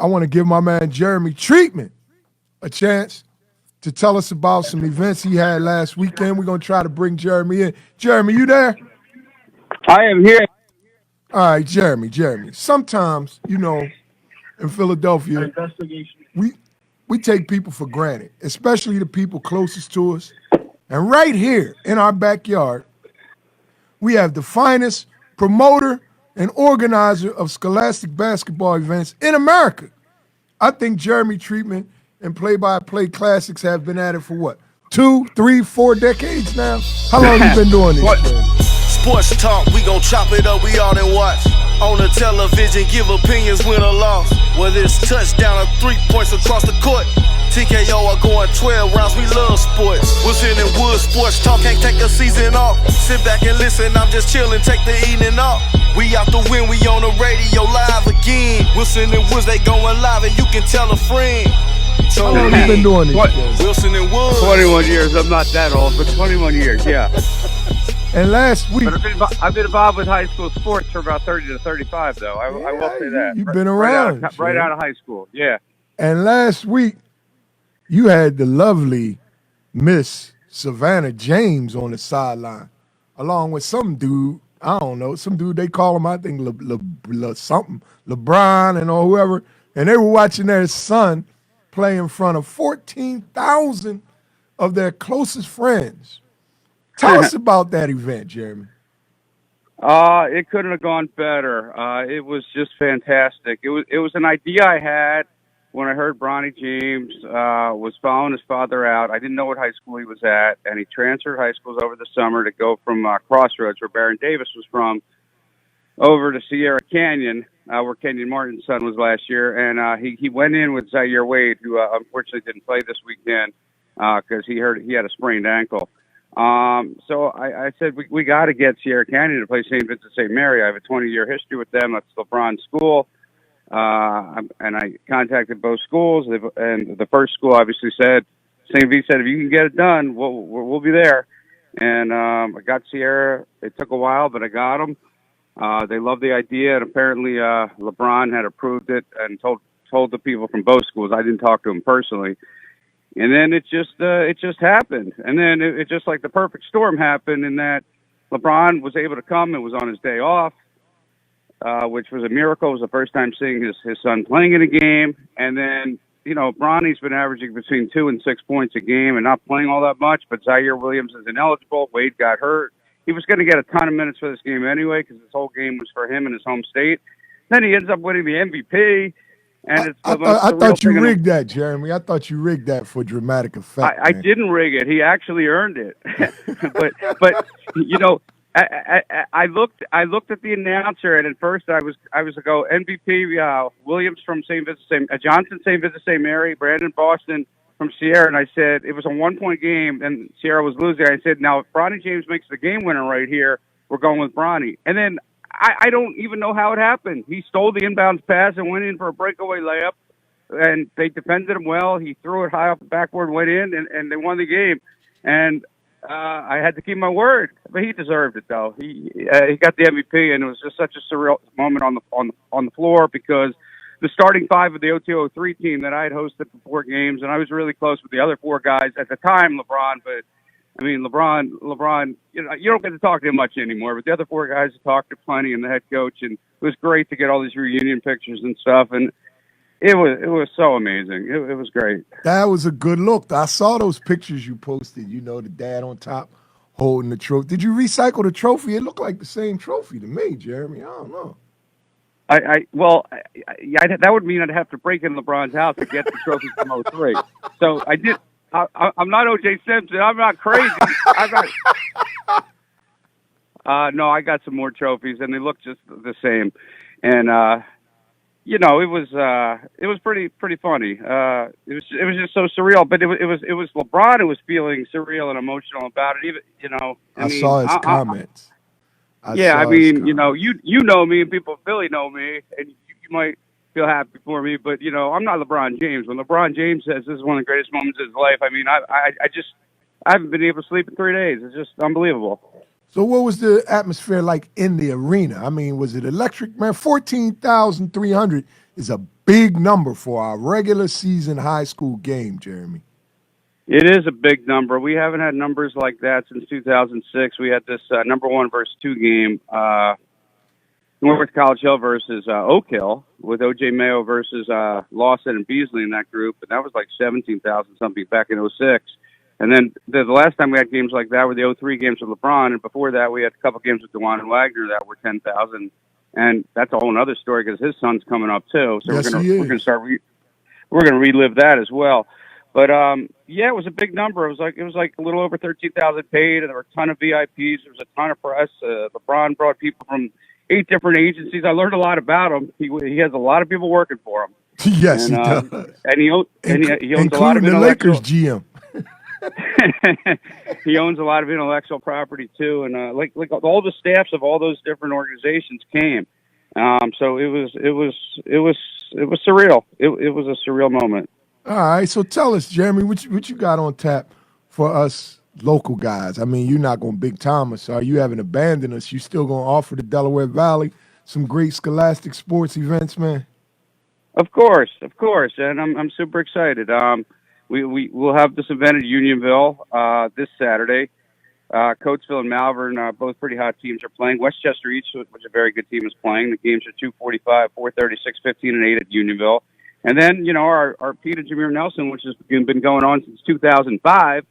I want to give my man Jeremy Treatman a chance to tell us about some events he had last weekend. We're going to try to bring Jeremy in. Jeremy, you there? I am here. All right, Jeremy. Sometimes, in Philadelphia, we we take people for granted, especially the people closest to us. And right here in our backyard, we have the finest promoter and organizer of scholastic basketball events in America. I think Jeremy Treatman and Play-by-Play Classics have been at it for what? 2, 3, 4 decades now? How long you been doing this? Sports talk, we gon' chop it up, we all in watch. On the television, give opinions, win or loss. Whether it's touchdown or 3 points across the court. TKO are going 12 rounds, we love sports. Wilson and Wood, sports talk, can't take a season off. Sit back and listen, I'm just chillin', take the evening off. We out the win, we on the radio live again. Wilson and Woods, they going live, and you can tell a friend. How long you been doing this? Wilson and Woods. 21 years. I'm not that old, but 21 years, yeah. And last week, But I've been involved with high school sports for about 30 to 35, though. I will say that. You've been around. Right out of high school, yeah. And last week, you had the lovely Miss Savannah James on the sideline, along with some dude, I don't know, some dude they call him, I think, something, LeBron and or whoever, and they were watching their son play in front of 14,000 of their closest friends. Tell us about that event, Jeremy. It couldn't have gone better. It was just fantastic. It was an idea I had when I heard Bronny James was following his father out. I didn't know what high school he was at, and he transferred high schools over the summer to go from Crossroads, where Baron Davis was from, over to Sierra Canyon, where Kenyon Martin's son was last year. And he went in with Zaire Wade, who unfortunately didn't play this weekend because he had a sprained ankle. So I said, we got to get Sierra Canyon to play St. Vincent St. Mary. I have a 20-year history with them. That's LeBron's school. And I contacted both schools, and the first school obviously said, St. V said, if you can get it done, we'll be there. And I got Sierra. It took a while, but I got them. They loved the idea, and apparently LeBron had approved it and told the people from both schools. I didn't talk to him personally. And then it just happened. And then it just like the perfect storm happened in that LeBron was able to come. It was on his day off, which was a miracle. It was the first time seeing his son playing in a game. And then, Bronny's been averaging between 2 and 6 points a game and not playing all that much. But Zaire Williams is ineligible. Wade got hurt. He was going to get a ton of minutes for this game anyway because this whole game was for him in his home state. Then he ends up winning the MVP. And I thought you rigged that, Jeremy. I thought you rigged that for dramatic effect. I didn't rig it. He actually earned it. but I looked at the announcer, and at first I was to go MVP Williams from St. Vincent, Johnson St. Vincent St. Mary, Brandon Boston from Sierra, and I said it was a 1-point game, and Sierra was losing. I said, now if Bronny James makes the game winner right here, we're going with Bronny. And then I don't even know how it happened. He stole the inbounds pass and went in for a breakaway layup, and they defended him well. He threw it high off the backboard, went in, and they won the game. And I had to keep my word, but he deserved it though. He got the MVP, and it was just such a surreal moment on the floor because the starting five of the OT03 team that I had hosted for 4 games, and I was really close with the other 4 guys at the time, LeBron, but. I mean, LeBron, you don't get to talk to him much anymore, but the other 4 guys talked to plenty, and the head coach, and it was great to get all these reunion pictures and stuff, and it was so amazing. It was great. That was a good look. I saw those pictures you posted, the dad on top holding the trophy. Did you recycle the trophy? It looked like the same trophy to me, Jeremy. I don't know. That would mean I'd have to break in LeBron's house to get the trophy from '03. So I did. I'm not O.J. Simpson. I'm not crazy. No, I got some more trophies, and they look just the same. And it was pretty funny. It was just so surreal. But it was LeBron who was feeling surreal and emotional about it. Even I saw his comments. You know me, and people in Philly know me, and you might feel happy for me, but I'm not LeBron James. When LeBron James says this is one of the greatest moments of his life, I mean, I haven't been able to sleep in 3 days. It's just unbelievable. So what was the atmosphere like in the arena? I mean, was it electric? Man, 14,300 is a big number for our regular season high school game, Jeremy. It is a big number. We haven't had numbers like that since 2006. We had this number one versus two game, North College Hill versus Oak Hill, with OJ Mayo versus Lawson and Beasley in that group, and that was like 17,000 something back in '06. And then the last time we had games like that were the '03 games with LeBron, and before that we had a couple games with DeJuan and Wagner that were 10,000. And that's a whole other story because his son's coming up too. So Yes, we're gonna relive that as well. But yeah, it was a big number. It was like a little over 13,000 paid, and there were a ton of VIPs. There was a ton of press. LeBron brought people from 8 different agencies. I learned a lot about him. He has a lot of people working for him. Yes, And, he does. and he owns Including a lot of the intellectual. Lakers GM. He owns a lot of intellectual property too, and like all the staffs of all those different organizations came. So it was surreal. It was a surreal moment. All right, so tell us, Jeremy, what you got on tap for us local guys? I mean, you're not going to big time us, so you haven't abandoned us. You still going to offer the Delaware Valley some great scholastic sports events, man? Of course, and I'm super excited. We'll have this event at Unionville this Saturday. Coatesville and Malvern, both pretty hot teams, are playing. Westchester East, which is a very good team, is playing. The games are 2:45, 4:30, 6:15, and 8 at Unionville. And then, our Pete and Jameer Nelson, which has been going on since 2005,